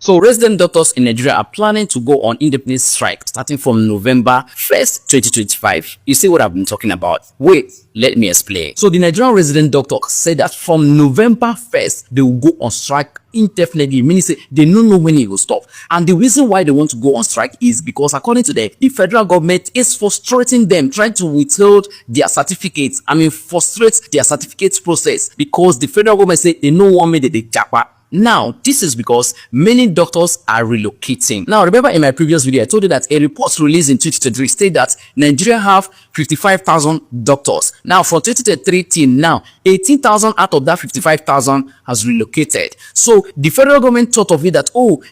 So resident doctors in Nigeria are planning to go on indefinite strike starting from November 1st, 2025. You see what I've been talking about? Wait, let me explain. So the Nigerian resident doctors said that from November 1st, they will go on strike indefinitely, meaning say they don't know when it will stop. And the reason why they want to go on strike is because according to them, the federal government is frustrating them, trying to withhold their certificates. Frustrate their certificates process because the federal government say they don't want me to japa. Now, this is because many doctors are relocating. Now, remember in my previous video, I told you that a report released in 2023 stated that Nigeria have 55,000 doctors. Now, from 2023 till now, 18,000 out of that 55,000 has relocated. So, the federal government thought of it that,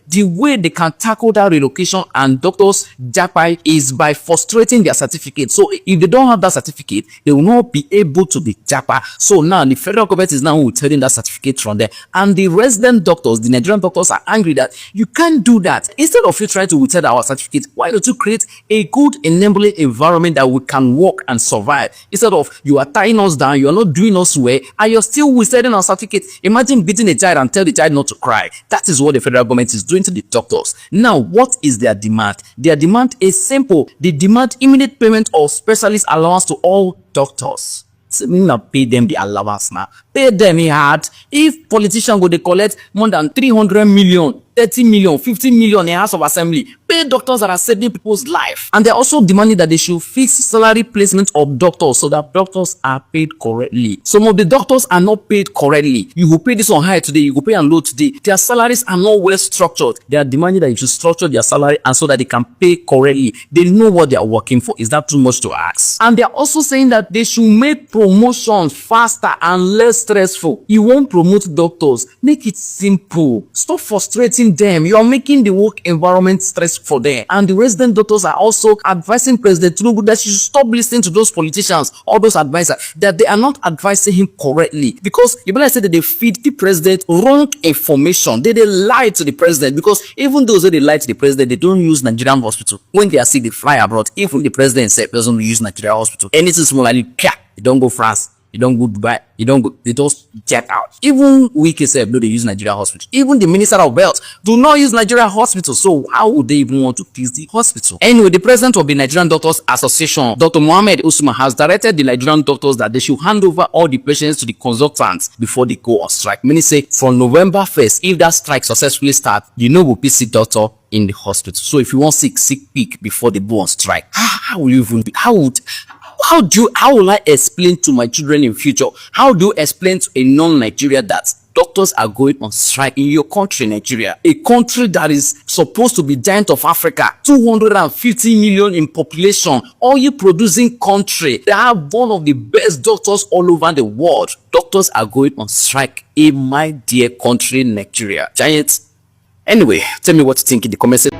the way they can tackle that relocation and doctors japa is by frustrating their certificate. So, if they don't have that certificate, they will not be able to be japa. So, now the federal government is now withholding that certificate from them. And the resident doctors, the Nigerian doctors, are angry that you can't do that. Instead of you trying to withhold our certificate, why don't you create a good enabling environment that we can work and survive? Instead of you are tying us down, you are not doing us well, and you're still withholding our certificate. Imagine beating a child and tell the child not to cry. That is what the federal government is doing to the doctors. Now, what is their demand? Their demand is simple. They demand immediate payment of specialist allowance to all doctors. So we not pay them the allowance now. Pay them hard. If politicians go they collect more than 300 million, 30 million, 50 million in House of Assembly, pay doctors that are saving people's life. And they're also demanding that they should fix salary placement of doctors so that doctors are paid correctly. Some of the doctors are not paid correctly. You will pay this on high today, you will pay on low today. Their salaries are not well structured. They are demanding that you should structure their salary and so that they can pay correctly. They know what they are working for. Is that too much to ask? And they are also saying that they should make promotions faster and less stressful. You won't promote doctors. Make it simple. Stop frustrating them. You are making the work environment stressful for them. And the resident doctors are also advising President Tinubu that she should stop listening to those politicians, all those advisors, that they are not advising him correctly. Because you better say that they feed the president wrong information. They lie to the president, because even those who they lie to the president, they don't use Nigerian hospital. When they are sick, they fly abroad. Even the president himself doesn't use Nigerian hospital. Anything small like you don't go France. You don't go Dubai, they just jet out. Even we KSF know they use Nigeria hospital. Even the Minister of Health do not use Nigeria hospital. So how would they even want to fix the hospital? Anyway, the president of the Nigerian Doctors Association, Dr. Mohammed Usman, has directed the Nigerian doctors that they should hand over all the patients to the consultants before they go on strike. Meaning say from November 1st, if that strike successfully starts, we'll PC doctor in the hospital. So if you want sick peak before they go on strike, how will you even be? How will I explain to my children in future? How do you explain to a non-Nigeria that doctors are going on strike in your country, Nigeria, a country that is supposed to be giant of Africa, 250 million in population, oil producing country? They have one of the best doctors all over the world. Doctors are going on strike in my dear country, Nigeria. Giants. Anyway, tell me what you think in the comment section.